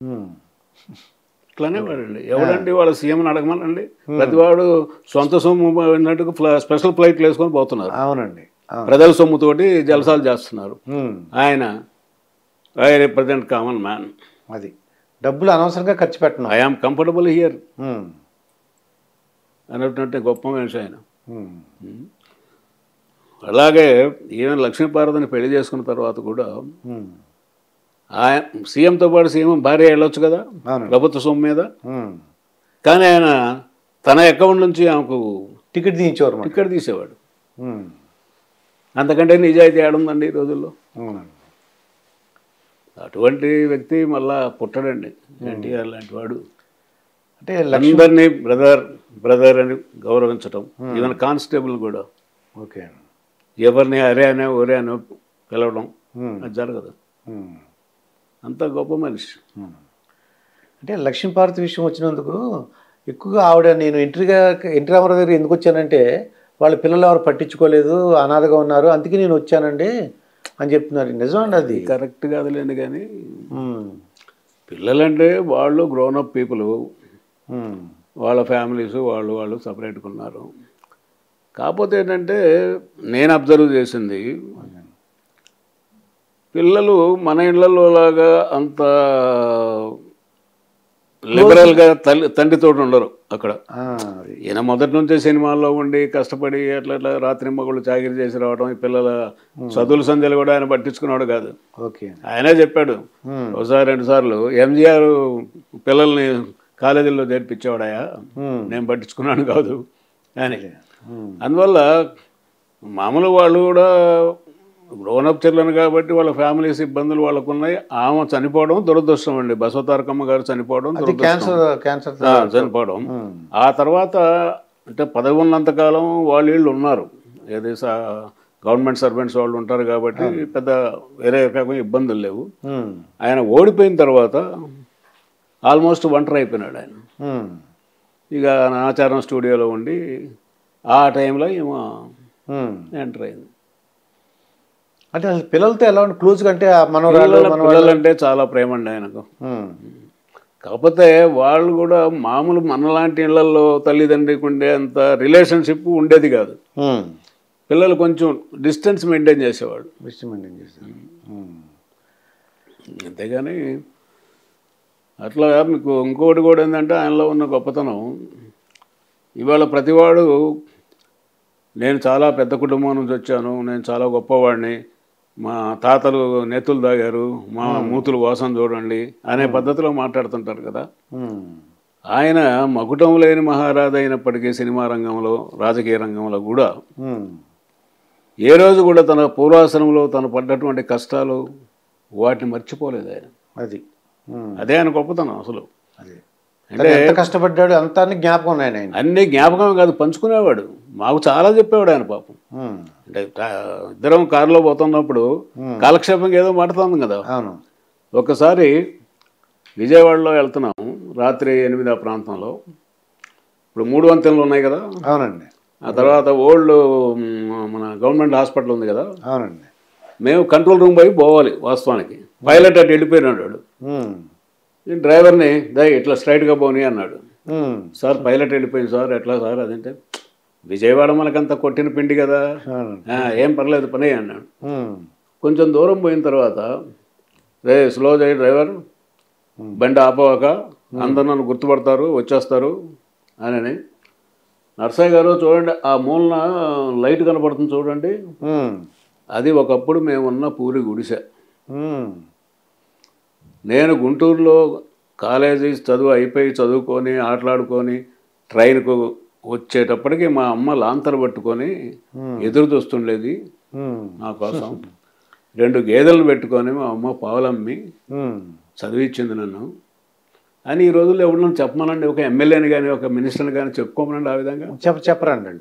హ్మ్. ఇట్లానే వాడండి. ఎవడండి వాళ్ళ సీఎంని అడగమనండి. ప్రతివాడు సొంత సొమ్ము అన్నట్టుగా స్పెషల్ ఫ్లైట్లు వేసుకొని పోతున్నారు. అవునండి. అవును. ప్రజల సొమ్ముతోటి జలసాలు చేస్తున్నారు. హ్మ్. ఆయన ఐ రిప్రజెంట్ కామన్ మ్యాన్, అది. డబ్బులు అనవసరంగా ఖర్చు పెట్టను. ఐ ఆమ్ కంఫర్టబుల్ హియర్ హ్మ్. అన్నటువంటి గొప్ప మనిషి ఆయన. హ్మ్. అలాగే ఈవెన్ లక్ష్మీపార్వతిని పెళ్లి చేసుకున్న తర్వాత కూడా హ్మ్. ఆయన సీఎంతో పాటు సీఎం భార్య వెళ్ళొచ్చు కదా అవునండి. ప్రభుత్వ సొమ్ము మీద. హ్మ్. కానీ ఆయన తన అకౌంట్ నుంచి ఆమెకు టికెట్ తీయించేవారు మాట. టికెట్ తీసేవాడు. హ్మ్. అంతకంటే నిజాయితీ ఏడుందండి ఈ రోజుల్లో? అవునండి. అటువంటి వ్యక్తి మళ్ళా పుట్టడండి ఎన్టీఆర్ లాంటి వాడు. అంటే అందరినీ బ్రదర్ బ్రదర్ అని గౌరవించటం. ఈవెన్ కానిస్టేబుల్ కూడా ఓకే. ఎవరిని అరే అనే ఒరే అని పిలవడం హ్మ్. అది జరగదు. హ్మ్. అంత గొప్ప మనిషి. అంటే లక్ష్మీపార్వతి విషయం వచ్చినందుకు ఎక్కువగా ఆవిడ నేను ఎన్టీ రామారావు దగ్గర ఎందుకు వచ్చానంటే వాళ్ళ పిల్లలు ఎవరు పట్టించుకోలేదు, అనాథగా ఉన్నారు, అందుకే నేను వచ్చానండి అని చెప్తున్నారు. నిజమండి అది? కరెక్ట్ కాదులేండి. కానీ హ్మ్. పిల్లలంటే వాళ్ళు గ్రోనప్ పీపుల్, హ్మ్. వాళ్ళ ఫ్యామిలీస్ వాళ్ళు సపరేట్గా ఉన్నారు. కాకపోతే ఏంటంటే నేను అబ్జర్వ్ చేసింది, పిల్లలు మన ఇళ్లలో లాగా అంత లిబరల్గా తండ్రితో ఉండరు అక్కడ. ఈయన మొదటి నుంచే సినిమాల్లో ఉండి కష్టపడి అట్లా రాత్రి మగళ్ళు చాకిరి చేసి రావడం, ఈ పిల్లల చదువుల సంధ్యలు కూడా ఆయన పట్టించుకున్నాడు కాదు. ఓకే. ఆయనే చెప్పాడు ఒకసారి 2 సార్లు, ఎంజీఆర్ పిల్లల్ని కాలేజీల్లో చేర్పించేవాడాయా, నేను పట్టించుకున్నాను కాదు అని. అందువల్ల మామూలు వాళ్ళు కూడా గ్రోనప్ చిల్డ్రన్ కాబట్టి వాళ్ళ ఫ్యామిలీస్ ఇబ్బందులు వాళ్ళకు ఉన్నాయి. ఆమె చనిపోవడం దురదృష్టం అండి. బసవతారకమ్మ గారు చనిపోవడం దురదృష్టం. చనిపోవడం. ఆ తర్వాత అంటే పదవి ఉన్నంతకాలం వీళ్ళు ఉన్నారు, ఏది గవర్నమెంట్ సర్వెంట్స్ వాళ్ళు ఉంటారు కాబట్టి పెద్ద వేరే రకమైన ఇబ్బందులు లేవు. ఆయన ఓడిపోయిన తర్వాత ఆల్మోస్ట్ ఒంటరి అయిపోయినాడు ఆయన. ఇక ఆచారం స్టూడియోలో ఉండి ఆ టైంలో ఏమో ఎంటర్ అయింది. అంటే పిల్లలతో ఎలా క్లోజ్గా, అంటే మనవరాళ్ళు పిల్లలంటే చాలా ప్రేమ అండి ఆయనకు. కాకపోతే వాళ్ళు కూడా మామూలు మనలాంటి ఇళ్లలో తల్లిదండ్రికి ఉండే అంత రిలేషన్షిప్ ఉండేది కాదు. పిల్లలు కొంచెం డిస్టెన్స్ మెయింటైన్ చేసేవాళ్ళు. అంతేగాని అట్లా మీకు ఇంకోటి కూడా ఏంటంటే ఆయనలో ఉన్న గొప్పతనం, ఇవాళ ప్రతివాడు నేను చాలా పెద్ద కుటుంబం నుంచి వచ్చాను, నేను చాలా గొప్పవాడిని, మా తాతలు నేతులు తాగారు, మా మూతులు వాసన చూడండి అనే పద్ధతిలో మాట్లాడుతుంటారు కదా. ఆయన మకుటం లేని మహారాజు అయినప్పటికీ సినిమా రంగంలో రాజకీయ రంగంలో కూడా ఏ రోజు కూడా తన పూర్వాశ్రమంలో తను పడ్డటువంటి కష్టాలు వాటిని మర్చిపోలేదు ఆయన. అదే ఆయన గొప్పతనం అసలు. అంటే ఎంత కష్టపడ్డాడు అంతా జ్ఞాపకం ఉన్నాయి. అన్ని జ్ఞాపకం కాదు, పంచుకునేవాడు. మాకు చాలా చెప్పేవాడు ఆయన పాపం. అంటే ఇద్దరం కారులో పోతున్నప్పుడు కాలక్షేపంగా ఏదో మాట్లాడుతుంది కదా. ఒకసారి విజయవాడలో వెళ్తున్నాము, రాత్రి 8 ఆ ప్రాంతంలో. ఇప్పుడు 3 వంతెనలు ఉన్నాయి కదా. అవునండి. ఆ తర్వాత ఓల్డ్ మన గవర్నమెంట్ హాస్పిటల్ ఉంది కదా. అవునండి. మేము కంట్రోల్ రూమ్ పోయి పోవాలి. వాస్తవానికి పైలట్ అటు వెళ్ళిపోయినాడు వాడు. డ్రైవర్ని ఇట్లా స్ట్రైట్గా పోనీ అన్నాడు. సార్ పైలట్ వెళ్ళిపోయింది సార్, ఎట్లా సార్ అదంటే, విజయవాడ మనకంత కొట్టిన పిండి కదా, ఏం పర్లేదు పని అన్నాడు. కొంచెం దూరం పోయిన తర్వాత, రే స్లో చేయి డ్రైవర్, బండి ఆపవాక, అందరు నన్ను గుర్తుపడతారు వచ్చేస్తారు అని. నర్సయ్య గారు చూడండి, ఆ మూలన లైట్ కనపడుతుంది చూడండి, అది ఒకప్పుడు మేమున్న పూరి గుడిసె. నేను గుంటూరులో కాలేజీ చదువు అయిపోయి చదువుకొని ఆటలాడుకొని ట్రైన్కు వచ్చేటప్పటికి మా అమ్మ లాంతరు పట్టుకొని ఎదురు చూస్తుండేది నా కోసం. 2 గేదెలను పెట్టుకొని మా అమ్మ పావులమ్మి చదివించింది నన్ను అని. ఈ రోజుల్లో ఎవరు చెప్పమనండి, ఒక ఎమ్మెల్యేని కానీ ఒక మినిస్టర్ని కానీ చెప్పుకోమనండి. ఆ విధంగా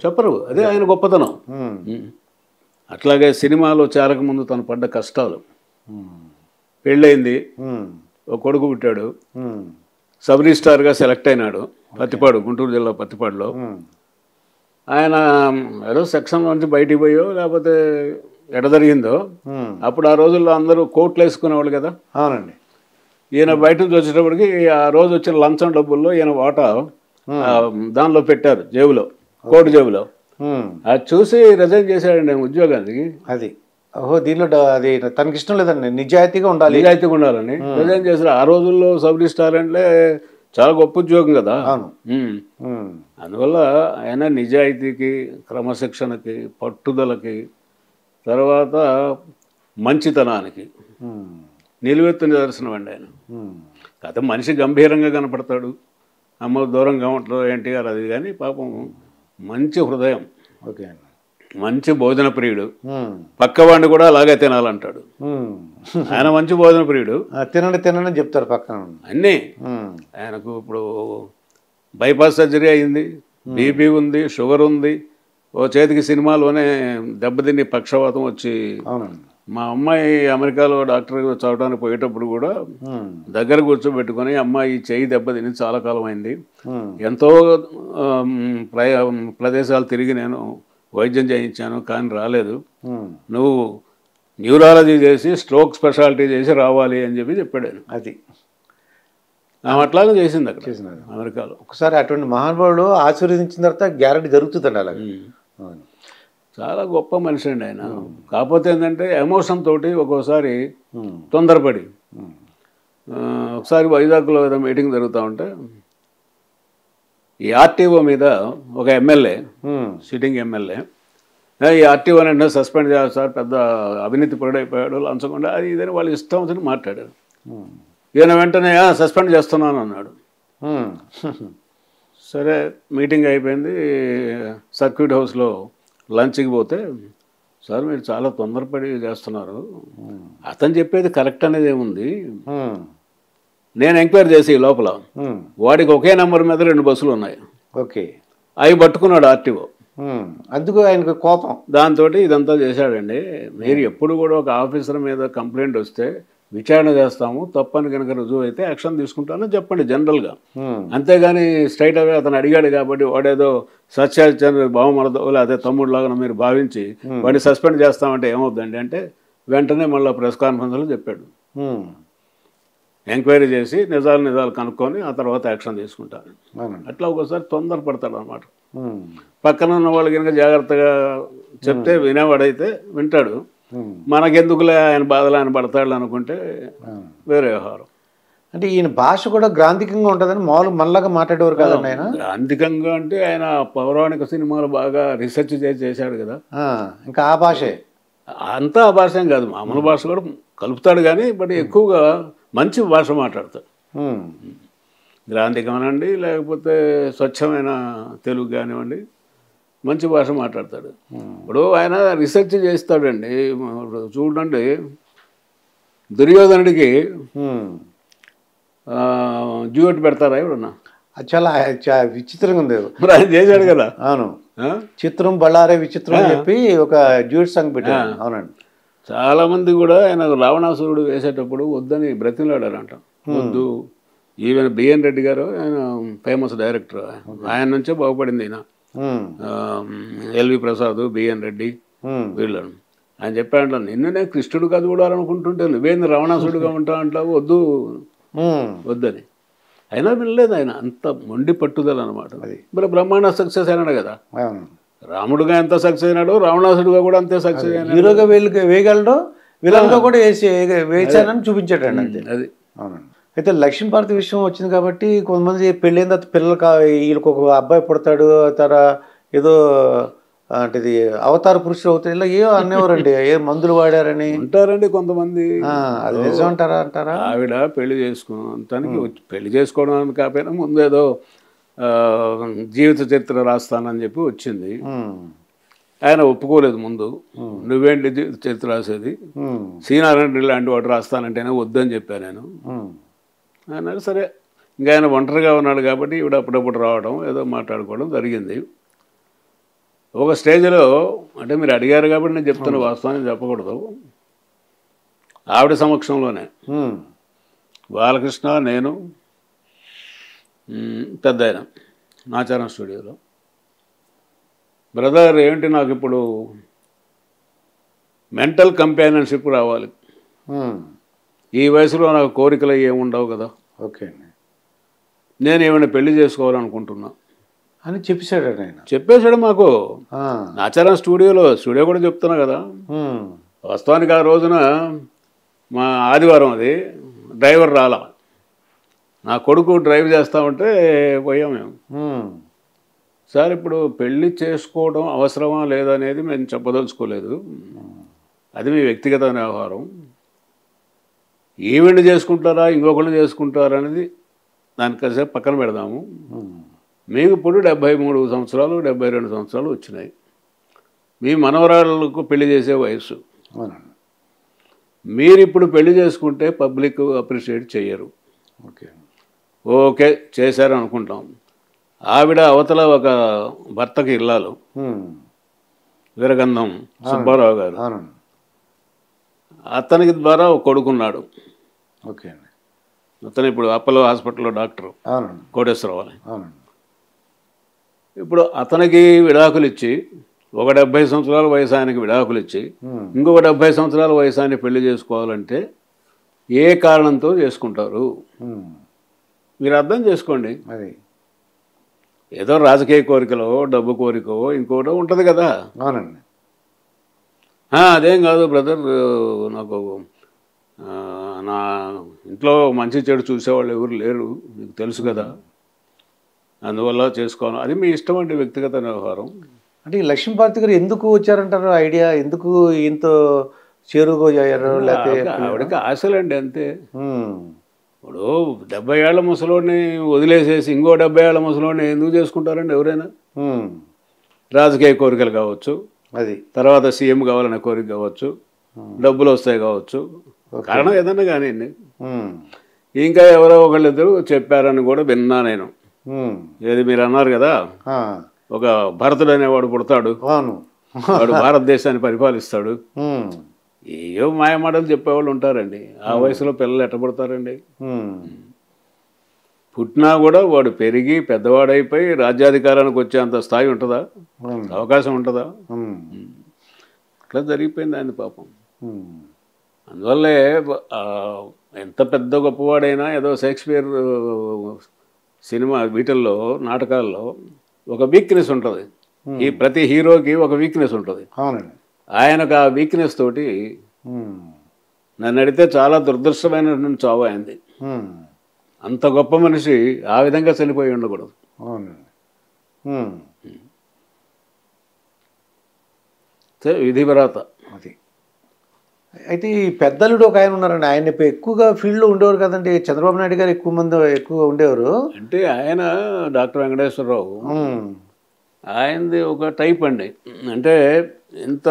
చెప్పరు. అదే ఆయన గొప్పతనం. అట్లాగే సినిమాలో చేరకముందు తను పడ్డ కష్టాలు, పెళ్ళయింది, ఒక కొడుకు పుట్టాడు, సబ్ రిజిస్ట్రార్గా సెలెక్ట్ అయినాడు పత్తిపాడు, గుంటూరు జిల్లా పత్తిపాడులో. ఆయన ఏదో సెక్షన్ నుంచి బయటికి పోయో లేకపోతే ఎడ జరిగిందో, అప్పుడు ఆ రోజుల్లో అందరూ కోట్లు వేసుకునేవాళ్ళు కదా. అవునండి. ఈయన బయట నుంచి వచ్చేటప్పటికి ఆ రోజు వచ్చిన లంచం డబ్బుల్లో ఈయన వాటా దానిలో పెట్టారు, జేబులో, కోటి జేబులో. అది చూసి రిజైన్ చేశాడండి ఆయన ఉద్యోగానికి. అది ఓహో, దీనిలో అది తనకి ఇష్టం లేదండి, నిజాయితీగా ఉండాలి, నిజాయితీగా ఉండాలని రిజైన్ చేశారు. ఆ రోజుల్లో సబ్ రిజిస్ట్రార్లే చాలా గొప్ప ఉద్యోగం కదా. అందువల్ల ఆయన నిజాయితీకి, క్రమశిక్షణకి, పట్టుదలకి, తర్వాత మంచితనానికి నిలువెత్తు నిదర్శనం అండి ఆయన. కథ మనిషి గంభీరంగా కనపడతాడు, అమ్మ దూరంగా ఉంటాడు ఎన్టీఆర్, అది కానీ పాపం మంచి హృదయం, ఓకే, మంచి భోజన ప్రియుడు, పక్కవాడిని కూడా అలాగే తినాలంటాడు. ఆయన మంచి భోజన ప్రియుడు, తినండి తినండి చెప్తారు పక్కన అన్నీ. ఆయనకు ఇప్పుడు బైపాస్ సర్జరీ అయింది, బీపీ ఉంది, షుగర్ ఉంది, ఓ చేతికి సినిమాలోనే దెబ్బతిని పక్షవాతం వచ్చి, మా అమ్మాయి అమెరికాలో డాక్టర్ చదవడానికి పోయేటప్పుడు కూడా దగ్గర కూర్చోబెట్టుకొని, అమ్మాయి చెయ్యి దెబ్బతిని చాలా కాలం అయింది, ఎంతో ప్రదేశాలు తిరిగి నేను వైద్యం చేయించాను కానీ రాలేదు, నువ్వు న్యూరాలజీ చేసి స్ట్రోక్ స్పెషాలిటీ చేసి రావాలి అని చెప్పాడు. అది అట్లాగే చేసింది అక్కడ అమెరికాలో. ఒకసారి అటువంటి మహానుభావుడు ఆశీర్వదించిన తర్వాత గ్యారెంటీ జరుగుతుందండి అలాగే. చాలా గొప్ప మనిషి అండి ఆయన. కాకపోతే ఏంటంటే ఎమోషన్ తోటి ఒక్కోసారి తొందరపడి, ఒకసారి వైజాగ్లో ఏదో మీటింగ్ జరుగుతూ ఉంటే ఈ ఆర్టీఓ మీద ఒక ఎమ్మెల్యే, సిట్టింగ్ ఎమ్మెల్యే, ఈ ఆర్టీఓని అంటే సస్పెండ్ చేయాలి సార్, పెద్ద అవినీతి పరుడైపోయాడు, లంచకుండా అది ఇదని వాళ్ళు ఇష్టం వచ్చి మాట్లాడారు. ఈయన వెంటనే సస్పెండ్ చేస్తున్నాను అన్నాడు. సరే మీటింగ్ అయిపోయింది, సర్క్యూట్ హౌస్లో లంచ్కి పోతే, సార్ మీరు చాలా తొందరపడి చేస్తున్నారు, అతను చెప్పేది కరెక్ట్ అనేది ఏముంది, నేను ఎంక్వైరీ చేసి లోపల వాడికి ఒకే నెంబర్ మీద 2 బస్సులు ఉన్నాయి, ఓకే, అవి పట్టుకున్నాడు ఆర్టీఓ, అందుకు ఆయనకు కోపం, దాంతో ఇదంతా చేశాడండి. మీరు ఎప్పుడు కూడా ఒక ఆఫీసర్ మీద కంప్లైంట్ వస్తే విచారణ చేస్తాము, తప్పని కనుక రుజువు అయితే యాక్షన్ తీసుకుంటానని చెప్పండి జనరల్గా, అంతేగాని స్ట్రైట్ అవే అతను అడిగాడు కాబట్టి వాడేదో సత్యాచంద్ర బావమరదో అదే తమ్ముడులాగా మీరు భావించి వాడిని సస్పెండ్ చేస్తామంటే ఏమవుద్దండి అంటే, వెంటనే మళ్ళీ ప్రెస్ కాన్ఫరెన్స్లో చెప్పాడు, ఎంక్వైరీ చేసి నిజాలు కనుక్కొని ఆ తర్వాత యాక్షన్ తీసుకుంటారు. అట్లా ఒకసారి తొందరపడతాడు అన్నమాట. పక్కన ఉన్న వాళ్ళు కనుక జాగ్రత్తగా చెప్తే వినేవాడైతే వింటాడు, మనకెందుకులే ఆయన బాధలు ఆయన పడతాడు అనుకుంటే వేరే వ్యవహారం. అంటే ఈయన భాష కూడా గ్రాంధికంగా ఉంటుందని మామూలు మనలాగా మాట్లాడేవారు కదండి ఆయన. గ్రాంధికంగా అంటే ఆయన పౌరాణిక సినిమాలు బాగా రీసెర్చ్ చేశాడు కదా, ఇంకా ఆ భాషే, అంతా ఆ భాష ఏం కాదు, మామూలు భాష కూడా కలుపుతాడు కానీ బట్ ఎక్కువగా మంచి భాష మాట్లాడతాడు. గ్రాంధికమనండి లేకపోతే స్వచ్ఛమైన తెలుగు కానివ్వండి, మంచి భాష మాట్లాడతాడు. ఇప్పుడు ఆయన రీసెర్చ్ చేస్తాడండి. చూడండి, దుర్యోధనుడికి డ్యూయట్ పెడతారా ఎవడన్నా? అది చాలా విచిత్రంగా ఉంది. మరి ఆయన చేశాడు కదా. అవును, చిత్రం బళ్ళారే విచిత్రం అని చెప్పి ఒక డ్యూయట్ సాంగ్ పెట్టాడు. అవునండి, చాలామంది కూడా ఆయన రావణాసురుడు వేసేటప్పుడు వద్దని బ్రతిమలాడారంట. వద్దు, ఈవెన్ బిఎన్ రెడ్డి గారు ఆయన ఫేమస్ డైరెక్టర్, ఆయన నుంచే బాగుపడింది ఈయన. ఎల్వి ప్రసాద్, బిఎన్ రెడ్డి వీళ్ళను. ఆయన చెప్పాడంట, నిన్ను నేను కృష్ణుడు కాదు చూడాలనుకుంటుంటే నువ్వేంది రావణాసురుడుగా ఉంటావు అంటావు, వద్దని. అయినా వినలేదు ఆయన, అంత మొండి పట్టుదల అనమాట. మరి బ్రహ్మాండ సక్సెస్ అయినాడు కదా, రాముడుగా ఎంత సక్సెస్ అయినాడు, రావణాసుడుగా కూడా అంతే సక్సెస్ అయినాడు. హీరోగా వేయగలడు, విలన్గా కూడా వేసానని చూపించాడండి అంతే. అది అవునండి. అయితే లక్ష్మీపార్వతి విషయం వచ్చింది కాబట్టి కొంతమంది పెళ్ళైన తర్వాత పిల్లలు వీళ్ళకి ఒక అబ్బాయి పుడతాడు, ఏదో అంటే అవతార పురుషుడు అవుతాడు, ఇలా ఏమో అనేవారండి, ఏ మందులు వాడారని ఉంటారండి కొంతమంది. అది నిజం అంటారా? ఆవిడ పెళ్లి తనకి పెళ్లి చేసుకోవడం కాకపోయినా ముందు ఏదో జీవిత చరిత్ర రాస్తానని చెప్పి వచ్చింది. ఆయన ఒప్పుకోలేదు ముందు, నువ్వేంటి జీవిత చరిత్ర రాసేది, సీనారాయణ లాంటి వాడు రాస్తానంటేనే వద్దని చెప్పాను నేను అన్నాడు. సరే, ఇంకా ఆయన ఒంటరిగా ఉన్నాడు కాబట్టి ఈవిడ అప్పుడప్పుడు రావడం ఏదో మాట్లాడుకోవడం జరిగింది. ఒక స్టేజ్లో, అంటే మీరు అడిగారు కాబట్టి నేను చెప్తున్న వాస్తవాన్ని చెప్పకూడదు, ఆవిడ సమక్షంలోనే బాలకృష్ణ, నేను, పెద్ద ఆయన నాచారం స్టూడియోలో, బ్రదర్ ఏంటి నాకు ఇప్పుడు మెంటల్ కంపానియన్షిప్ రావాలి, ఈ వయసులో నాకు కోరికలు ఏముండవు కదా, ఓకే అండి నేను ఏమైనా పెళ్లి చేసుకోవాలనుకుంటున్నా అని చెప్పేశాడు ఆయన. చెప్పేశాడు మాకు. నాచారం స్టూడియో కూడా చెప్తున్నా కదా. వాస్తవానికి ఆ రోజున మా ఆదివారం అది, డ్రైవర్ రాలా, నా కొడుకు డ్రైవ్ చేస్తా ఉంటే పోయాం మేము. సార్ ఇప్పుడు పెళ్లి చేసుకోవడం అవసరమా లేదా అనేది మేము చెప్పదలుచుకోలేదు, అది మీ వ్యక్తిగత వ్యవహారం. ఈవెంట్ చేసుకుంటారా ఇంకొకళ్ళు చేసుకుంటారా అనేది దాని కాసేపు పక్కన పెడదాము. మీకు ఇప్పుడు 73 సంవత్సరాలు 72 సంవత్సరాలు వచ్చినాయి, మీ మనవరాళ్ళకు పెళ్లి చేసే వయసు. మీరు ఇప్పుడు పెళ్లి చేసుకుంటే పబ్లిక్ అప్రిషియేట్ చెయ్యరు. ఓకే చేశారు అనుకుంటాం. ఆవిడ అవతల ఒక భర్తకి ఇల్లాలు, వీరగంధం సుబ్బారావు గారు, అతనికి ద్వారా ఒక కొడుకున్నాడు. ఓకే అండి. అతను ఇప్పుడు అప్పలో హాస్పిటల్లో డాక్టర్ కోటేశ్వరరావు అని. ఇప్పుడు అతనికి విడాకులు ఇచ్చి, ఒక 70 సంవత్సరాల వయసు ఆయనకి విడాకులు ఇచ్చి, ఇంకొక 70 సంవత్సరాల వయసు ఆయన పెళ్లి చేసుకోవాలంటే ఏ కారణంతో చేసుకుంటారు? మీరు అర్థం చేసుకోండి. అది ఏదో రాజకీయ కోరికలో, డబ్బు కోరికో, ఇంకోటో ఉంటుంది కదా. అవునండి. అదేం కాదు బ్రదర్, నాకు నా ఇంట్లో మంచి చెడు చూసేవాళ్ళు ఎవరు లేరు, మీకు తెలుసు కదా, అందువల్ల చేసుకోను. అది మీ ఇష్టం అండి, వ్యక్తిగత వ్యవహారం. అంటే ఈ లక్ష్మీపార్వతి గారు ఎందుకు వచ్చారంటారు? ఐడియా ఎందుకు ఇంత చేరుగా అయ్యారు? లేకపోతే ఆవిడకి ఆశలండి అంతే. ఇప్పుడు 70 ఏళ్ల ముసలోడిని వదిలేసేసి ఇంకో 70 ఏళ్ల ముసలోడిని ఎందుకు చేసుకుంటారండి ఎవరైనా? రాజకీయ కోరికలు కావచ్చు, అది తర్వాత సీఎం కావాలనే కోరిక కావచ్చు, డబ్బులు వస్తాయి కావచ్చు, కారణం ఏదన్నా కానీ. ఇంకా ఎవరో ఒకళ్ళిద్దరు చెప్పారని కూడా విన్నా నేను. ఏది మీరు అన్నారు కదా, ఒక భరతుడు అనేవాడు పుడతాడు, వాడు భారతదేశాన్ని పరిపాలిస్తాడు. ఏవో మాయమాటలు చెప్పేవాళ్ళు ఉంటారండి. ఆ వయసులో పిల్లలు ఎట్టబడతారండి? పుట్టినా కూడా వాడు పెరిగి పెద్దవాడైపోయి రాజ్యాధికారానికి వచ్చేంత స్థాయి ఉంటుందా? అవకాశం ఉంటుందా? అట్లా జరిగిపోయింది ఆయన పాపం. అందువల్లే ఎంత పెద్ద గొప్పవాడైనా ఏదో షేక్స్పియర్ సినిమా వీటిల్లో నాటకాల్లో ఒక వీక్నెస్ ఉంటుంది. ఈ ప్రతి హీరోకి ఒక వీక్నెస్ ఉంటుంది. ఆయనకు ఆ వీక్నెస్ తోటి నన్ను అడిగితే చాలా దురదృష్టమైనటువంటి చావు అయింది. అంత గొప్ప మనిషి ఆ విధంగా చనిపోయి ఉండకూడదు. విధివ్రాత అది. అయితే ఈ పెద్దలుడు ఒక ఆయన ఉన్నారండి, ఆయన ఎక్కువగా ఫీల్డ్లో ఉండేవారు కదండి. చంద్రబాబు నాయుడు గారు ఎక్కువగా ఉండేవారు. అంటే ఆయన డాక్టర్ వెంకటేశ్వరరావు, ఆయనది ఒక టైప్ అండి. అంటే ఇంత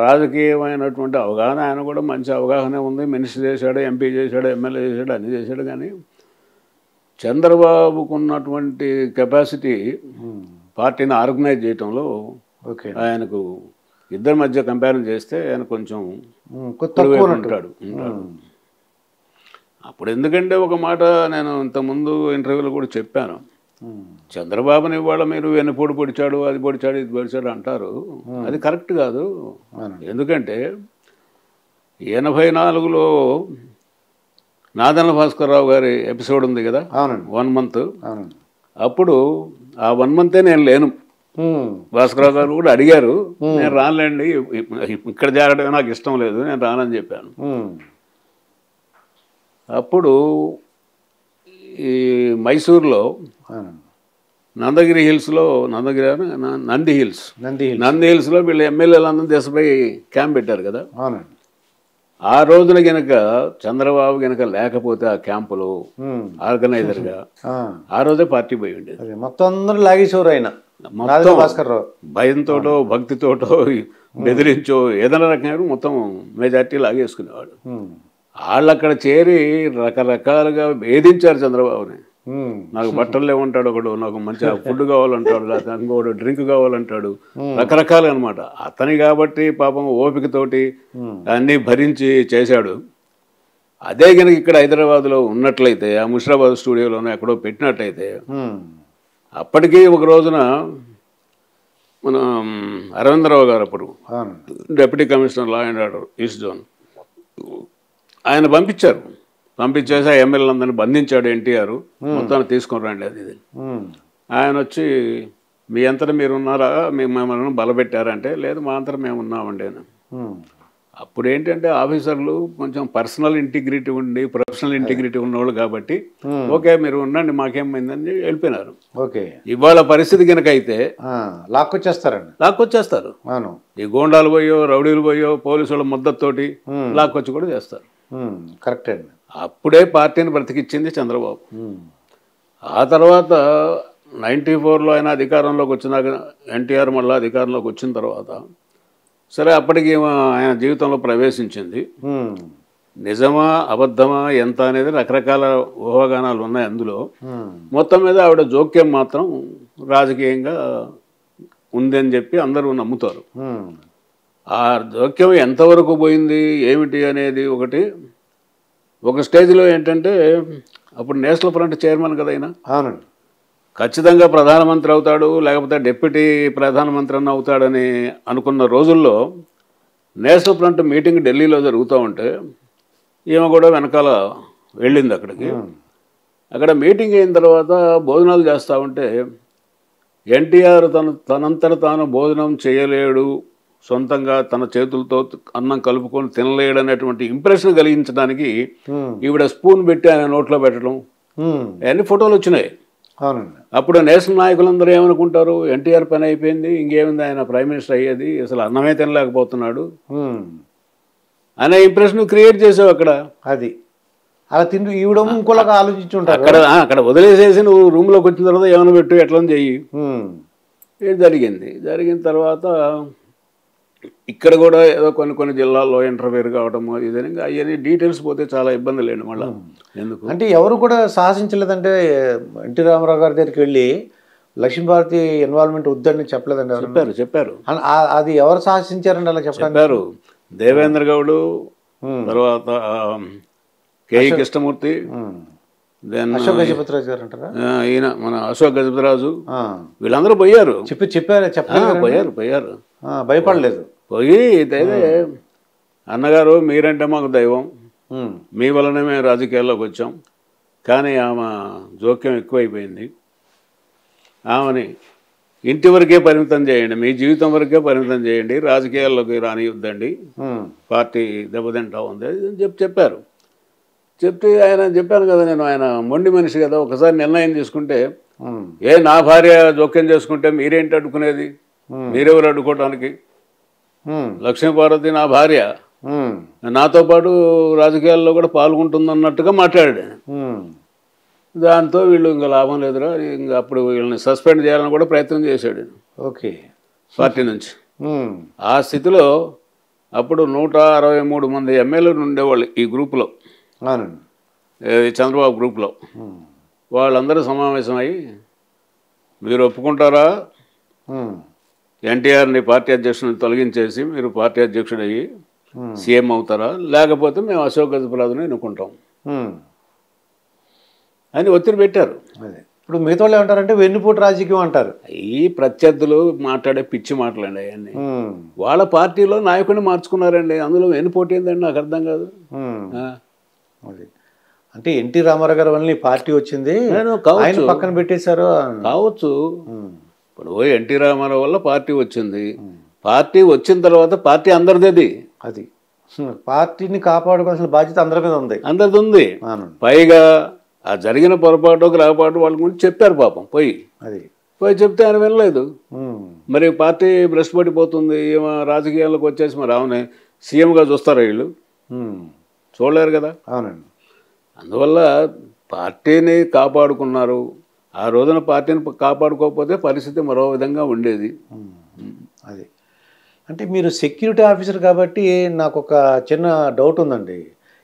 రాజకీయమైనటువంటి అవగాహన, ఆయన కూడా మంచి అవగాహన ఉంది. మినిస్టర్ చేశాడు, ఎంపీ చేశాడు, ఎమ్మెల్యే చేశాడు, అన్నీ చేశాడు. కానీ చంద్రబాబుకు ఉన్నటువంటి కెపాసిటీ పార్టీని ఆర్గనైజ్ చేయటంలో ఆయనకు ఇద్దరి మధ్య కంపేర్ చేస్తే ఆయన కొంచెం ఉంటాడు. అప్పుడు ఎందుకంటే ఒక మాట నేను ఇంతకుముందు ఇంటర్వ్యూలో కూడా చెప్పాను, చంద్రబాబుని ఇవాళ మీరు వెన్నుపోటు పొడిచాడు, అది పొడిచాడు, ఇది పొడిచాడు అంటారు. అది కరెక్ట్ కాదు. ఎందుకంటే 84లో నాదెండ్ల భాస్కర్రావు గారి ఎపిసోడ్ ఉంది కదా, 1 month. అప్పుడు ఆ 1 month నేను లేను. భాస్కర్రావు గారు కూడా అడిగారు, నేను రానులేండి, ఇక్కడ చేరడం నాకు ఇష్టం లేదు, నేను రానని చెప్పాను. అప్పుడు ఈ మైసూర్లో నందగిరి హిల్స్లో, నంది హిల్స్లో వీళ్ళు ఎమ్మెల్యేలందరూ దేశపై క్యాంప్ పెట్టారు కదా. ఆ రోజున గనక చంద్రబాబు గనక లేకపోతే ఆ క్యాంపులో ఆర్గనైజర్గా ఆ రోజే పార్టీ పోయి ఉండేది. మొత్తం అందరూ లాగేసేవారు. ఆయన భయంతోటో భక్తితోటో బెదిరించో ఏదైనా రకంగా మొత్తం మెజార్టీ లాగేసుకునేవాడు. వాళ్ళు అక్కడ చేరి రకరకాలుగా వేధించారు చంద్రబాబుని. నాకు బట్టలు లేవంటాడు ఒకడు, నాకు మంచిగా ఫుడ్ కావాలంటాడు, లేకపోతే ఇంకోడు డ్రింక్ కావాలంటాడు, రకరకాలు అనమాట. అతని కాబట్టి పాపం ఓపికతోటి అన్నీ భరించి చేశాడు. అదే కనుక ఇక్కడ హైదరాబాద్లో ఉన్నట్లయితే, ఆ ముషిరాబాద్ స్టూడియోలోనే ఎక్కడో పెట్టినట్టయితే, అప్పటికీ ఒక రోజున మన అరవిందరావు గారు అప్పుడు deputy commissioner law and order east zone, ఆయన పంపించేసి ఆ ఎమ్మెల్యేలందరినీ బంధించాడు ఎన్టీఆర్. మొత్తాన్ని తీసుకొని రండి అది ఇది. ఆయన వచ్చి మీ అంతటా మీరు ఉన్నారా, మిమ్మల్ని బలపెట్టారంటే లేదు మా అంతటా మేము ఉన్నామండి అని. అప్పుడు ఏంటంటే ఆఫీసర్లు కొంచెం పర్సనల్ ఇంటిగ్రిటీ ఉండి ప్రొఫెషనల్ ఇంటిగ్రిటీ ఉన్నవాళ్ళు కాబట్టి ఓకే మీరు ఉండండి మాకేమైందని వెళ్ళిపోయినారు. ఓకే, ఇవాళ పరిస్థితి కనుక అయితే లాక్కొచ్చేస్తారు. ఈ గోండాలు పోయో రౌడీలు పోయో పోలీసుల మద్దతుతోటి లాక్కొచ్చి కూడా చేస్తారు. కరెక్ట్ అండి. అప్పుడే పార్టీని బ్రతికిచ్చింది చంద్రబాబు. ఆ తర్వాత 94లో ఆయన అధికారంలోకి వచ్చినాక ఎన్టీఆర్ మళ్ళీ అధికారంలోకి వచ్చిన తర్వాత సరే అప్పటికి ఆయన జీవితంలో ప్రవేశించింది. నిజమా అబద్ధమా ఎంత అనేది రకరకాల ఊహాగానాలు ఉన్నాయి అందులో. మొత్తం మీద ఆవిడ జోక్యం మాత్రం రాజకీయంగా ఉందని చెప్పి అందరూ నమ్ముతారు. ఆ జోక్యం ఎంతవరకు పోయింది ఏమిటి అనేది ఒక స్టేజ్లో ఏంటంటే అప్పుడు నేషనల్ ఫ్రంట్ చైర్మన్ కదా ఆయన. అవునండి. ఖచ్చితంగా ప్రధానమంత్రి అవుతాడు లేకపోతే డిప్యూటీ ప్రధానమంత్రి అన్న అవుతాడని అనుకున్న రోజుల్లో నేషనల్ ఫ్రంట్ మీటింగ్ ఢిల్లీలో జరుగుతూ ఉంటే ఈమె కూడా వెనకాల వెళ్ళింది అక్కడికి. అక్కడ మీటింగ్ అయిన తర్వాత భోజనాలు చేస్తూ ఉంటే ఎన్టీఆర్ తనంతట తాను భోజనం చేయలేడు, సొంతంగా తన చేతులతో అన్నం కలుపుకొని తినలేడు అనేటువంటి ఇంప్రెషన్ కలిగించడానికి ఈవిడ స్పూన్ పెట్టి ఆయన నోట్లో పెట్టడం అన్ని ఫోటోలు వచ్చినాయి. అప్పుడు నేషనల్ నాయకులందరూ ఏమనుకుంటారు, ఎన్టీఆర్ పని అయిపోయింది, ఇంకేముంది ఆయన ప్రైమ్ మినిస్టర్ అయ్యేది, అసలు అన్నమే తినలేకపోతున్నాడు అనే ఇంప్రెషన్ క్రియేట్ చేసావు అక్కడ. అది అలా తింటూ ఈవిడ ఇంకోలాగా ఆలోచించుంటారు. అక్కడ వదిలేసేసి నువ్వు రూమ్లోకి వచ్చిన తర్వాత ఏమైనా పెట్టు ఎట్లా చెయ్యి. ఇది జరిగిన తర్వాత ఇక్కడ కూడా ఏదో కొన్ని జిల్లాల్లో ఇంటర్ఫేర్ కావటము ఇదని అవన్నీ డీటెయిల్స్ పోతే చాలా ఇబ్బంది లేండి మళ్ళీ. ఎందుకు అంటే ఎవరు కూడా సాహసించలేదంటే ఎన్టీ రామారావు గారి దగ్గరికి వెళ్ళి లక్ష్మీభారతి ఇన్వాల్వ్మెంట్ వద్దని చెప్పలేదండి. చెప్పారు. అది ఎవరు సాహసించారండి అలా చెప్పారు? దేవేంద్ర గౌడ్, తర్వాత కేఈ కృష్ణమూర్తి, అశోక్ గజపతిరాజు గారు అంటారా, ఈయన మన అశోక్ గజపతిరాజు, వీళ్ళందరూ పోయారు. పోయారు భయపడలేదు. పోయి అన్నగారు మీరంటే మాకు దైవం, మీ వల్లనే మేము రాజకీయాల్లోకి వచ్చాం, కానీ ఆమె జోక్యం ఎక్కువైపోయింది, ఆమెని ఇంటి వరకే పరిమితం చేయండి, మీ జీవితం వరకే పరిమితం చేయండి, రాజకీయాల్లోకి రానియొద్దండి, పార్టీ దెబ్బతింటా ఉంది అని చెప్పారు. చెప్తే ఆయన చెప్పాను కదా నేను, ఆయన మొండి మనిషి కదా, ఒకసారి నిర్ణయం తీసుకుంటే నా భార్య జోక్యం చేసుకుంటే మీరేంటి అడ్డుకునేది, మీరెవరు అడ్డుకోవటానికి, లక్ష్మీపార్వతి నా భార్య నాతో పాటు రాజకీయాల్లో కూడా పాల్గొంటుందన్నట్టుగా మాట్లాడాడు. దాంతో వీళ్ళు ఇంకా లాభం లేదురా, ఇంకా అప్పుడు వీళ్ళని సస్పెండ్ చేయాలని కూడా ప్రయత్నం చేశాడు. ఓకే, పార్టీ నుంచి. ఆ స్థితిలో అప్పుడు 163 మంది ఎమ్మెల్యేలు ఉండేవాళ్ళు ఈ గ్రూపులో, చంద్రబాబు గ్రూప్లో. వాళ్ళందరూ సమావేశమై మీరు ఒప్పుకుంటారా ఎన్టీఆర్ని పార్టీ అధ్యక్షుడిని తొలగించేసి మీరు పార్టీ అధ్యక్షుడు అయ్యి సీఎం అవుతారా, లేకపోతే మేము అశోక్ గజపతిరాజుని ఎన్నుకుంటాం అని ఒత్తిడి పెట్టారు. ఇప్పుడు మిగతా వాళ్ళు ఏమంటారంటే వెన్నుపోటు రాజకీయం అంటారు. ఈ ప్రత్యర్థులు మాట్లాడే పిచ్చి మాటలండి అవన్నీ. వాళ్ళ పార్టీలో నాయకుడిని మార్చుకున్నారండి, అందులో వెన్నుపోటు ఏందండి నాకు అర్థం కాదు. అంటే ఎన్టీ రామారావు గారి వల్ల పార్టీ వచ్చింది, ఆయన పక్కన పెట్టేశారు కావచ్చు. ఇప్పుడు ఎన్టీ రామారావు వల్ల పార్టీ వచ్చింది, పార్టీ వచ్చిన తర్వాత పార్టీ అందరిది, అది పార్టీని కాపాడుకోవాల్సిన బాధ్యత అందరిది ఉంది. పైగా ఆ జరిగిన పొరపాటు రాపాటు వాళ్ళ గురించి చెప్పారు పాపం, పోయి చెప్తే ఆయన వినలేదు. మరి పార్టీ భ్రష్టు పడిపోతుంది, రాజకీయాల్లోకి వచ్చేసి మరి ఆమె సీఎంగా చూస్తారా వీళ్ళు, చూడలేరు కదా. అవునండి. అందువల్ల పార్టీని కాపాడుకున్నారు. ఆ రోజున పార్టీని కాపాడుకోకపోతే పరిస్థితి మరో విధంగా ఉండేది. అది అంటే మీరు సెక్యూరిటీ ఆఫీసర్ కాబట్టి నాకు ఒక చిన్న డౌట్ ఉందండి.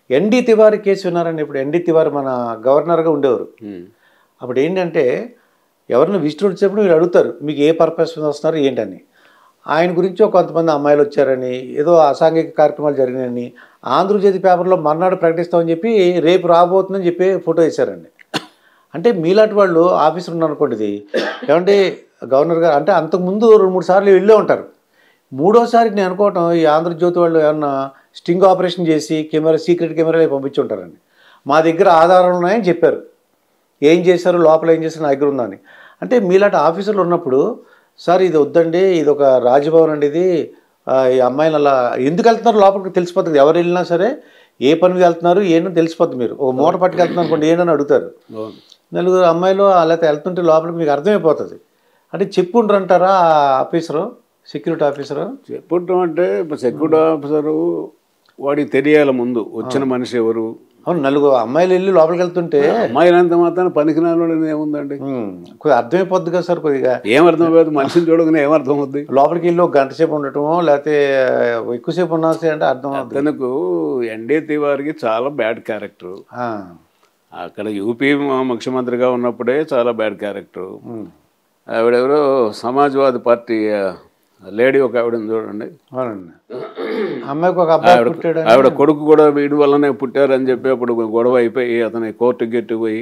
ఎన్డీ తివారీ కేసు విన్నారండి? ఇప్పుడు ఎన్డీ తివారీ మన గవర్నర్గా ఉండేవారు. అప్పుడు ఏంటంటే ఎవరిని విజిటర్ వచ్చేప్పుడు మీరు అడుగుతారు మీకు ఏ పర్పస్ మీద వస్తున్నారు ఏంటని. ఆయన గురించి కొంతమంది అమ్మాయిలు వచ్చారని, ఏదో అసాంఘిక కార్యక్రమాలు జరిగినాయని ఆంధ్రజ్యోతి పేపర్లో మర్నాడు ప్రకటిస్తామని చెప్పి రేపు రాబోతుందని చెప్పి ఫోటో వేశారండి. అంటే మీలాంటి వాళ్ళు ఆఫీసర్ ఉన్నారనుకోండి, ఏమంటే గవర్నర్ గారు అంటే అంతకుముందు 2-3 సార్లు వెళ్ళే ఉంటారు, మూడోసారికి నేను అనుకోవటం ఈ ఆంధ్రజ్యోతి వాళ్ళు ఏమన్నా స్టింగ్ ఆపరేషన్ చేసి సీక్రెట్ కెమెరాలు పంపించి ఉంటారండి. మా దగ్గర ఆధారాలు ఉన్నాయని చెప్పారు. ఏం చేశారు, లోపల ఏం చేశారు నా దగ్గర ఉందని. అంటే మీలాంటి ఆఫీసర్లు ఉన్నప్పుడు, సార్ ఇది వద్దండి, ఇది ఒక రాజభవన్ అండి, ఇది ఈ అమ్మాయిని అలా ఎందుకు వెళ్తున్నారు లోపలికి తెలిసిపోతుంది. ఎవరు వెళ్ళినా సరే ఏ పనికి వెళ్తున్నారు ఏంటో తెలిసిపోద్ది. మీరు ఒక మూట పట్టుకెళ్తున్నారు అనుకోండి, ఏంటని అడుగుతారు. నలుగురు అమ్మాయిలు అలా వెళ్తుంటే లోపలికి మీకు అర్థమైపోతుంది. అంటే చెప్పుండ్రు అంటారా ఆ ఆఫీసరు, సెక్యూరిటీ ఆఫీసరు? చెప్పుంటాం అంటే సెక్యూరిటీ ఆఫీసరు వాడికి తెలియాలి ముందు వచ్చిన మనిషి ఎవరు. అవును, నలుగురు అమ్మాయిలు వెళ్ళి లోపలికి వెళ్తుంటే అమ్మాయిలంత మాత్రం పనికినాలు ఏముందండి, కొద్దిగా అర్థమైపోద్ది కదా సార్. కొద్దిగా ఏమర్థమైపోతుంది, మనిషిని చూడగానే ఏమర్థమవుద్ది. లోపలికి వెళ్ళి ఒక గంట సేపు ఉండటమో లేకపోతే ఎక్కువసేపు ఉన్నా అంటే అర్థం అవుతుంది. తనకు ఎన్డీ తివారికి చాలా బ్యాడ్ క్యారెక్టర్. అక్కడ యూపీ ముఖ్యమంత్రిగా ఉన్నప్పుడే చాలా బ్యాడ్ క్యారెక్టర్. ఆవిడెవరో సమాజ్వాదీ పార్టీ లేడీ ఒక ఆవిడ చూడండి, అమ్మాయికి ఒక అబ్బాయి పుట్టాడు, ఆవిడ కొడుకు కూడా వీడి వల్లనే పుట్టారని చెప్పి అప్పుడు గొడవ అయిపోయి అతని కోర్టుకి గెట్టిపోయి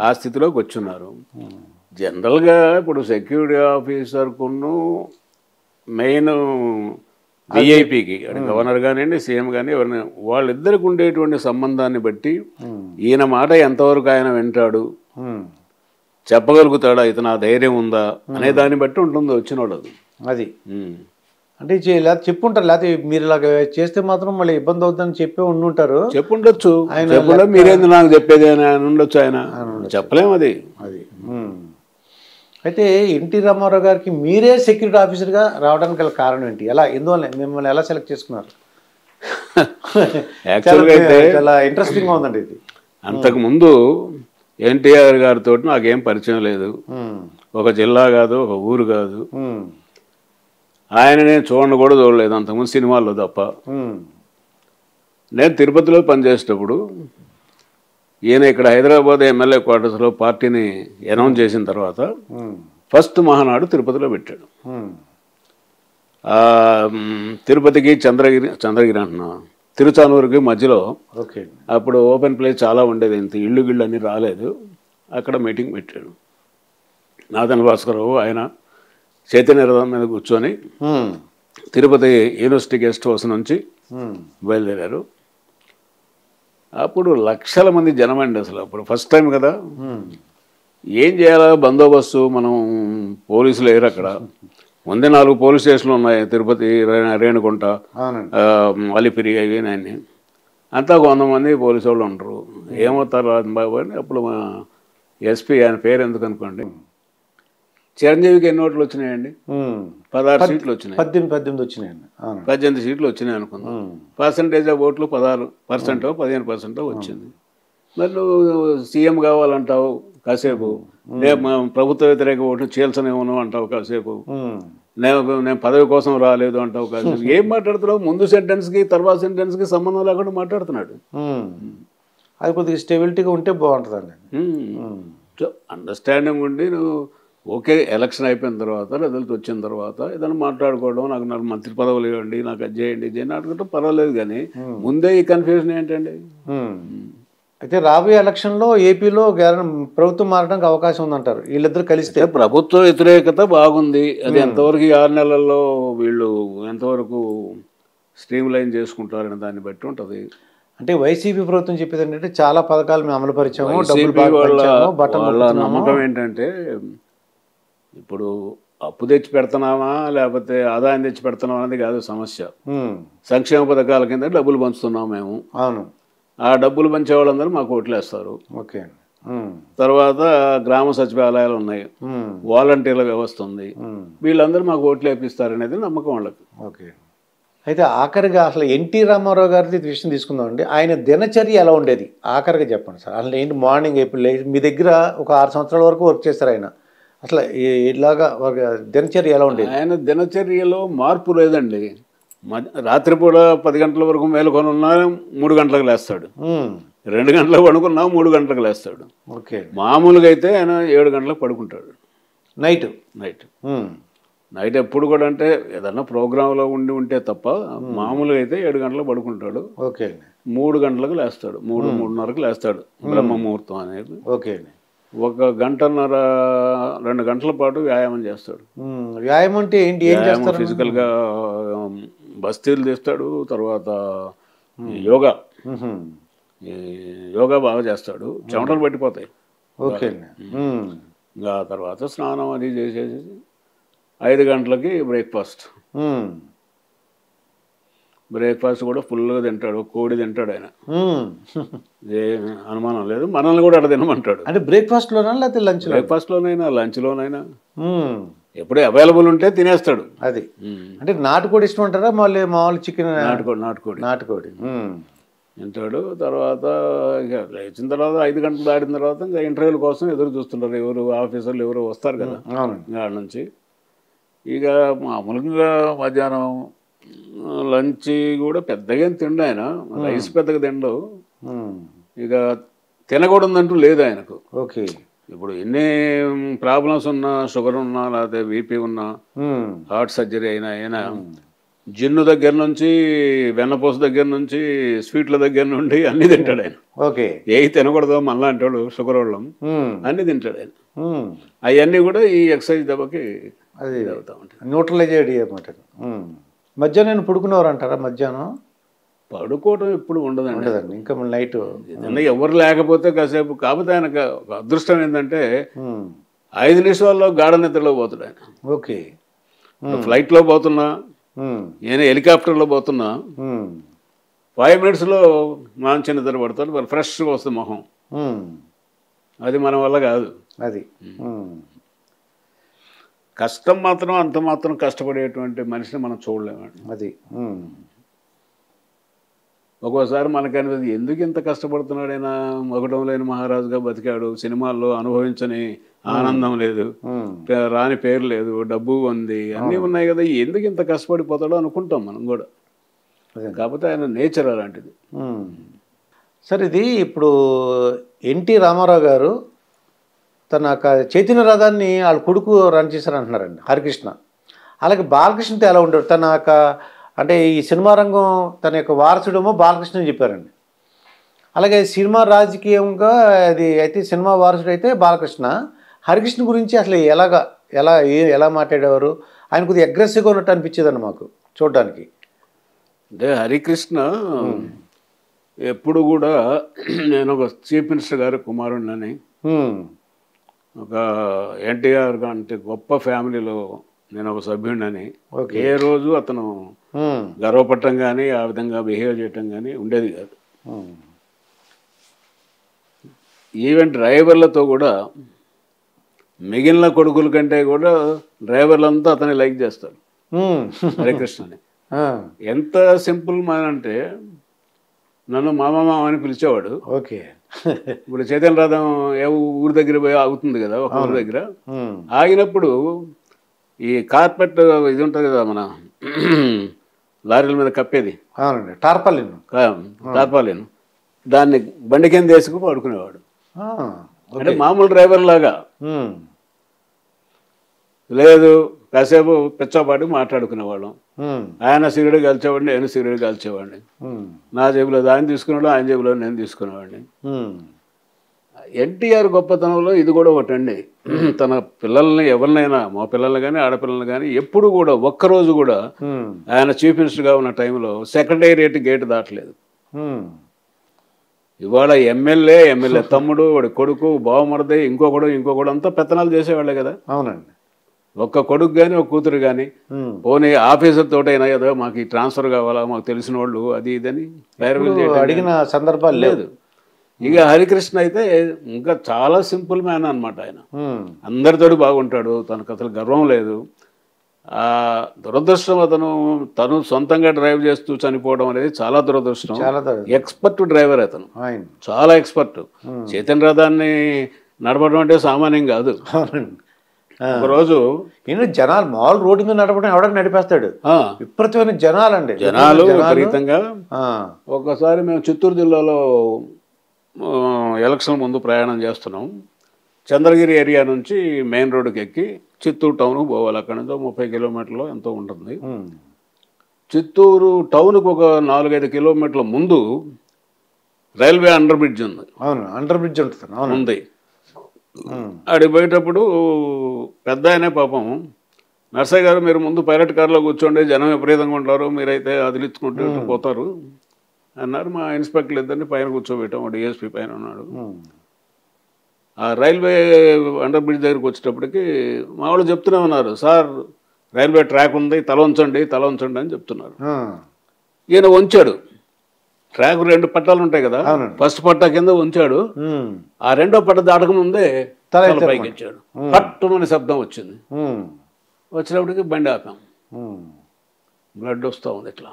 ఆ స్థితిలోకి వచ్చున్నారు. జనరల్గా ఇప్పుడు సెక్యూరిటీ ఆఫీసర్కును మెయిన్ విఐపికి గవర్నర్ కానివ్వండి సీఎం కానీ ఎవరైనా వాళ్ళిద్దరికి ఉండేటువంటి సంబంధాన్ని బట్టి ఈయన మాట ఎంతవరకు ఆయన వింటాడు, చెప్పగలుగుతాడా, ఇతను ఆ ధైర్యం ఉందా అనే దాన్ని బట్టి ఉంటుంది వచ్చిన వాళ్ళది. అది అంటే లేకపోతే చెప్పుంటారు, లేకపోతే మీరు ఇలాగ చేస్తే మాత్రం మళ్ళీ ఇబ్బంది అవుతుందని చెప్పి ఉండుంటారు. చెప్పుండొచ్చు, మీరేంది నాకు చెప్పేది అని ఉండొచ్చు, ఆయన చెప్పలేము అది. అయితే ఎన్టీ రామారావు గారికి మీరే సెక్యూరిటీ ఆఫీసర్గా రావడానికి గల కారణం ఏంటి? ఎలా, ఎందువల్ల మిమ్మల్ని ఎలా సెలెక్ట్ చేసుకున్నారు? యాక్చువల్గా అయితే చాలా ఇంట్రెస్టింగ్గా ఉందండి ఇది. అంతకుముందు ఎన్టీఆర్ గారితో నాకేం పరిచయం లేదు, ఒక జిల్లా కాదు ఒక ఊరు కాదు, ఆయన నేను కూడా చూడలేదు అంతకుముందు సినిమాల్లో తప్ప. నేను తిరుపతిలో పనిచేసేటప్పుడు ఈయన ఇక్కడ హైదరాబాద్ ఎమ్మెల్యే క్వార్టర్స్లో పార్టీని అనౌన్స్ చేసిన తర్వాత ఫస్ట్ మహానాడు తిరుపతిలో పెట్టాడు. తిరుపతికి చంద్రగిరి అంటున్నా తిరుచానూరుకి మధ్యలో అప్పుడు ఓపెన్ ప్లేస్ చాలా ఉండేది, ఇంత ఇళ్ళు గిళ్ళు అన్నీ రాలేదు, అక్కడ మీటింగ్ పెట్టాడు. నాదన్ భాస్కరరావు ఆయన చైతన్య రథం మీద కూర్చొని తిరుపతి యూనివర్సిటీ గెస్ట్ హౌస్ నుంచి బయలుదేరారు. అప్పుడు లక్షల మంది జనం అండి, అసలు అప్పుడు ఫస్ట్ టైం కదా. ఏం చేయాలా, బందోబస్తు, మనం పోలీసులు లేరు అక్కడ. ముందే 4 పోలీస్ స్టేషన్లు ఉన్నాయి, తిరుపతి, రేణుగుంట, అలిపిరి, అవి నాన్ని అంతా 100 మంది పోలీసు వాళ్ళు ఉండరు. ఏమవుతారు బాబు అని అప్పుడు మా ఎస్పీ, ఆయన పేరు ఎందుకు అనుకోండి, చిరంజీవికి ఎన్ని ఓట్లు వచ్చినాయండి? 16 సీట్లు వచ్చినాయి. 18 వచ్చినాయండి, 18 సీట్లు వచ్చినాయి అనుకుందాం. పర్సంటేజ్ ఆఫ్ ఓట్లు 16% 15% వచ్చింది. మరి నువ్వు సీఎం కావాలంటావు కాసేపు, నేను ప్రభుత్వ వ్యతిరేక ఓట్లు చీల్చనేమను అంటావు కాసేపు, నేను పదవి కోసం రాలేదు అంటావు కాసేపు. ఏం మాట్లాడుతున్నావు? ముందు సెంటెన్స్కి తర్వాత సెంటెన్స్కి సంబంధం లేకుండా మాట్లాడుతున్నాడు. అది కొద్దిగా స్టెబిలిటీగా ఉంటే బాగుంటుందండి. అండర్స్టాండింగ్ ఉండి నువ్వు ఓకే, ఎలక్షన్ అయిపోయిన తర్వాత రిజల్ట్ వచ్చిన తర్వాత ఏదైనా మాట్లాడుకోవడం, నాకు మంత్రి పదవులు ఇవ్వండి, నాకు అది చేయండి, ఇది అనుకుంటే పర్వాలేదు, కానీ ముందే ఈ కన్ఫ్యూజన్ ఏంటండి? అయితే రాబోయే ఎలక్షన్లో ఏపీలో ప్రభుత్వం మారడానికి అవకాశం ఉందంటారు వీళ్ళిద్దరు కలిస్తే? ప్రభుత్వ వ్యతిరేకత బాగుంది, అది ఎంతవరకు 6 నెలల్లో వీళ్ళు ఎంతవరకు స్ట్రీమ్ లైన్ చేసుకుంటారనే దాన్ని బట్టి ఉంటుంది. అంటే వైసీపీ ప్రభుత్వం చెప్పేది ఏంటంటే చాలా పథకాలు మేము అమలు పరిచాము, వాళ్ళ నమ్మకం ఏంటంటే ఇప్పుడు అప్పు తెచ్చి పెడుతున్నామా లేకపోతే ఆదాయం తెచ్చి పెడుతున్నామా అనేది కాదు సమస్య. సంక్షేమ పథకాల కింద డబ్బులు పంచుతున్నాం మేము. అవును, ఆ డబ్బులు పంచే వాళ్ళందరూ మాకు ఓట్లు వేస్తారు. ఓకే. తర్వాత గ్రామ సచివాలయాలు ఉన్నాయి, వాలంటీర్ల వ్యవస్థ ఉంది, వీళ్ళందరూ మాకు ఓట్లు వేపిస్తారు అనేది నమ్మకం వాళ్ళకి. ఓకే. అయితే ఆఖరిగా అసలు ఎన్టీ రామారావు గారి విషయం తీసుకుందామండి. ఆయన దినచర్య ఎలా ఉండేది ఆఖరిగా చెప్పండి సార్. అసలు ఏంటి, మార్నింగ్ ఎప్పుడు మీ దగ్గర ఒక 6 సంవత్సరాల వరకు వర్క్ చేస్తారు ఆయన, అసలు ఇలాగా దినచర్య ఎలా ఉండేది? ఆయన దినచర్యలో మార్పు లేదండి. రాత్రిపూట 10 గంటల వరకు మేలుకొని ఉన్నా 3 గంటలకు లేస్తాడు, 2 గంటలకు పడుకున్నా 3 గంటలకు లేస్తాడు. ఓకే. మామూలుగా అయితే ఆయన 7 గంటలకు పడుకుంటాడు నైట్. నైట్ ఎప్పుడు కూడా అంటే ఏదన్నా ప్రోగ్రాంలో ఉంటే తప్ప మామూలుగా అయితే 7 గంటలకు పడుకుంటాడు. ఓకే. 3 గంటలకు లేస్తాడు, 3:30కు లేస్తాడు, బ్రహ్మ ముహూర్తం అనేది. ఓకే. ఒక గంటన్నర 2 గంటల పాటు వ్యాయామం చేస్తాడు. వ్యాయామం అంటే ఏంటి, ఏం చేస్తారు? ఫిజికల్గా బస్తీలు తీస్తాడు, తర్వాత యోగా ఈ యోగా బాగా చేస్తాడు, చెమటలు పట్టిపోతాయి. ఓకే. ఇంకా తర్వాత స్నానం అది చేసేసి 5 గంటలకి బ్రేక్ఫాస్ట్ కూడా ఫుల్గా తింటాడు, కోడి తింటాడు ఆయన, ఏ అనుమానం లేదు. మనల్ని కూడా అక్కడ తినమంటాడు. అంటే బ్రేక్ఫాస్ట్లోనా లేకపోతే లంచ్? బ్రేక్ఫాస్ట్లోనైనా లంచ్లోనైనా ఎప్పుడే అవైలబుల్ ఉంటే తినేస్తాడు. అది అంటే నాటుకోడి ఇష్టం అంటారా, మళ్ళీ మామూలు చికెన్? నాటుకోడి తింటాడు. తర్వాత ఇక లేచిన తర్వాత 5 గంటలు దాటిన తర్వాత ఇంకా ఇంటర్వ్యూల కోసం ఎదురు చూస్తుంటారు. ఎవరు ఆఫీసర్లు ఎవరు వస్తారు కదా ఆడ నుంచి. ఇక మామూలుగా మధ్యాహ్నం లంచ్ కూడా పెద్దగా తిండు ఆయన, రైస్ పెద్దగా తిండు. ఇక తినకూడదంటూ లేదు ఆయనకు. ఓకే. ఇప్పుడు ఎన్ని ప్రాబ్లమ్స్ ఉన్నా, షుగర్ ఉన్నా, లేకపోతే బీపీ ఉన్నా, హార్ట్ సర్జరీ అయినా జిన్ను దగ్గర నుంచి, వెన్నపూస దగ్గర నుంచి, స్వీట్ల దగ్గర నుండి అన్ని తింటాడు ఆయన. ఓకే. ఏవి తినకూడదు మళ్ళా అంటాడు షుగర్ వాళ్ళం, అన్ని తింటాడు ఆయన. అవన్నీ కూడా ఈ ఎక్సర్సైజ్ దెబ్బకి అది అవుతా ఉంటాయి, న్యూట్రలైజ్ చేయమాట. మధ్యాహ్నం పడుకునేవారు అంటారా? మధ్యాహ్నం పడుకోవడం ఎప్పుడు ఉండదండి. ఇంకా నైట్ ఎవరు లేకపోతే కాసేపు. కాకపోతే ఆయనకు అదృష్టం ఏంటంటే 5 నిమిషాల్లో గాఢ నిద్రలో పోతాడు ఆయన. ఓకే. ఫ్లైట్లో పోతున్నా, నేను హెలికాప్టర్లో పోతున్నా, 5 మినిట్స్లో మంచి నిద్ర పడతాడు, మరి ఫ్రెష్గా వస్తుంది మొహం. అది మన వల్ల కాదు. అది కష్టం మాత్రం అంత మాత్రం కష్టపడేటువంటి మనిషిని మనం చూడలేమండి. అది ఒక్కోసారి మనకనిపిస్తుంది, ఎందుకు ఇంత కష్టపడుతున్నాడైనా, మగడం లేని మహారాజుగా బతికాడు, సినిమాల్లో అనుభవించని ఆనందం లేదు, రాని పేరు లేదు, డబ్బు ఉంది, అన్నీ ఉన్నాయి కదా, ఎందుకు ఇంత కష్టపడిపోతాడో అనుకుంటాం మనం కూడా. కాకపోతే ఆయన నేచర్ అలాంటిది. సార్ ఇది ఇప్పుడు ఎన్టీ రామారావు గారు తన చైతన్య రథాన్ని వాళ్ళ కొడుకు రన్ చేశారు అంటున్నారండి, హరికృష్ణ. అలాగే బాలకృష్ణతో ఎలా ఉండేవారు? తన యొక్క అంటే ఈ సినిమా రంగం తన యొక్క వారసుడేమో బాలకృష్ణ అని చెప్పారండి. అలాగే సినిమా రాజకీయంగా అది అయితే సినిమా వారసుడు అయితే బాలకృష్ణ. హరికృష్ణ గురించి అసలు ఎలా మాట్లాడేవారు? ఆయన కొద్దిగా అగ్రెసివ్గా ఉన్నట్టు అనిపించేదండి మాకు చూడడానికి. అంటే హరికృష్ణ ఎప్పుడు కూడా నేను ఒక చీఫ్ మినిస్టర్ గారి కుమారుడినని, ఒక ఎన్టీఆర్ అంటే గొప్ప ఫ్యామిలీలో నేను ఒక సభ్యుడినని ఏ రోజు అతను గర్వపడటం కానీ ఆ విధంగా బిహేవ్ చేయటం కానీ ఉండేది కాదు. ఈవెన్ డ్రైవర్లతో కూడా మిగిలిన కొడుకుల కంటే కూడా డ్రైవర్లంతా అతన్ని లైక్ చేస్తారు హరికృష్ణని. ఎంత సింపుల్ మ్యాన్ అంటే నన్ను మామ అని పిలిచేవాడు. ఓకే. ఇప్పుడు చైతన్య రథం ఏ ఊరి దగ్గర పోయి ఆగుతుంది కదా, ఒక ఊరి దగ్గర ఆగినప్పుడు ఈ కార్పెట్ ఇది ఉంటుంది కదా మన లారీల మీద కప్పేది, టార్పాలిన్, దాన్ని బండి కింద వేసుకుని పడుకునేవాడు. అంటే మామూలు డ్రైవర్ లాగా లేదు, కాసేపు పిచ్చపాటి మాట్లాడుకునేవాళ్ళం. ఆయన సిగరెట్ కాల్చేవాడిని, నేను సిగరెట్ కాల్చేవాడిని. నా జేబులో ఆయన తీసుకునేవాడు, ఆయన జేబులో నేను తీసుకునేవాడిని. ఎన్టీఆర్ గొప్పతనంలో ఇది కూడా ఒకటండి. తన పిల్లల్ని ఎవరినైనా, మా పిల్లల్ని కానీ ఆడపిల్లల్ని కానీ ఎప్పుడు కూడా ఒక్కరోజు కూడా ఆయన చీఫ్ మినిస్టర్గా ఉన్న టైంలో సెక్రటేరియట్ గేట్ దాటలేదు. ఇవాళ ఎమ్మెల్యే తమ్ముడు, వాడి కొడుకు, బావమరది, ఇంకొకడు అంతా పెత్తనాలు చేసేవాళ్ళే కదా. అవునండి. ఒక్క కొడుకు కానీ ఒక కూతురు కానీ పోనీ ఆఫీసర్ తోటైనా ఏదో మాకు ఈ ట్రాన్స్ఫర్ కావాలా, మాకు తెలిసిన వాళ్ళు అది ఇదని అడిగిన సందర్భాలు లేదు. ఇక హరికృష్ణ అయితే ఇంకా చాలా సింపుల్ మ్యాన్ అనమాట. ఆయన అందరితోటి బాగుంటాడు, తనకు అసలు గర్వం లేదు. దురదృష్టం తను సొంతంగా డ్రైవ్ చేస్తూ చనిపోవడం అనేది చాలా దురదృష్టం. ఎక్స్పర్ట్ డ్రైవర్ అతను, చాలా ఎక్స్పర్ట్. చైతన్య రథాన్ని నడపడం అంటే సామాన్యం కాదు. ఒకరోజు జనాలు మామూలు రోడ్డు మీద నడపడం ఎవడన్నా నడిపేస్తాడు, విపరీతమైన జనాలు విపరీతంగా. ఒకసారి మేము చిత్తూరు జిల్లాలో ఎలక్షన్ ముందు ప్రయాణం చేస్తున్నాం. చంద్రగిరి ఏరియా నుంచి మెయిన్ రోడ్డుకి ఎక్కి చిత్తూరు టౌన్కు పోవాలి. అక్కడ నుంచి 30 కిలోమీటర్లు ఎంతో ఉంటుంది. చిత్తూరు టౌన్కు ఒక 4-5 కిలోమీటర్ల ముందు రైల్వే అండర్ బ్రిడ్జ్ ఉంది. అవును, అండర్ బ్రిడ్జ్ ఉంటుంది. ఉంది. ఆడికి పోయేటప్పుడు పెద్ద ఆయనే పాపం, నర్సయ్య గారు మీరు ముందు పైలట్ కార్లో కూర్చోండి, జనం విపరీతంగా ఉంటారు, మీరైతే అదిలించుకుంటూ పోతారు అన్నారు. మా ఇన్స్పెక్టర్లు ఇద్దరిని పైన కూర్చోబెట్టాం, డిఎస్పీ పైన ఉన్నాడు. ఆ రైల్వే అండర్ బ్రిడ్జ్ దగ్గరికి వచ్చేటప్పటికి మా వాళ్ళు చెప్తూనే ఉన్నారు, సార్ రైల్వే ట్రాక్ ఉంది, తల ఉంచండి అని చెప్తున్నారు. ఈయన వంచాడు. ట్రాక్ 2 పట్టాలు ఉంటాయి కదా, ఫస్ట్ పట్టా కింద ఉంచాడు. ఆ రెండో పట్ట దాటక ముందే తల పైకి ఇచ్చాడు. పట్టుమని శబ్దం వచ్చింది. వచ్చినప్పటికి బండి ఆపాం. బ్లడ్ వస్తూ ఉంది ఇట్లా.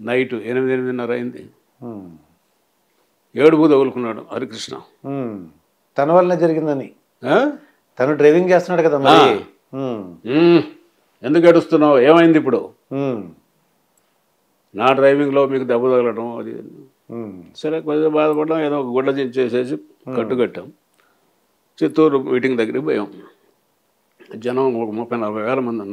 నైట్ 8:30 అయింది. ఏడుపు తగులుకున్నాడు హరికృష్ణ. తన వల్లనే జరిగిందని. తను డ్రైవింగ్ చేస్తున్నాడు కదా మరి. ఎందుకు ఏడుస్తున్నావు, ఏమైంది ఇప్పుడు? నా డ్రైవింగ్లో మీకు దెబ్బ తగలడం అది. సరే కొద్దిగా బాధపడ్డాం, ఏదో ఒక గుడ్డ చేసేసి కట్టుకట్టాం. చిత్తూరు మీటింగ్ దగ్గరికి పోయాం. జనం ఒక 30-40 వేల మంది ఉన్నారు.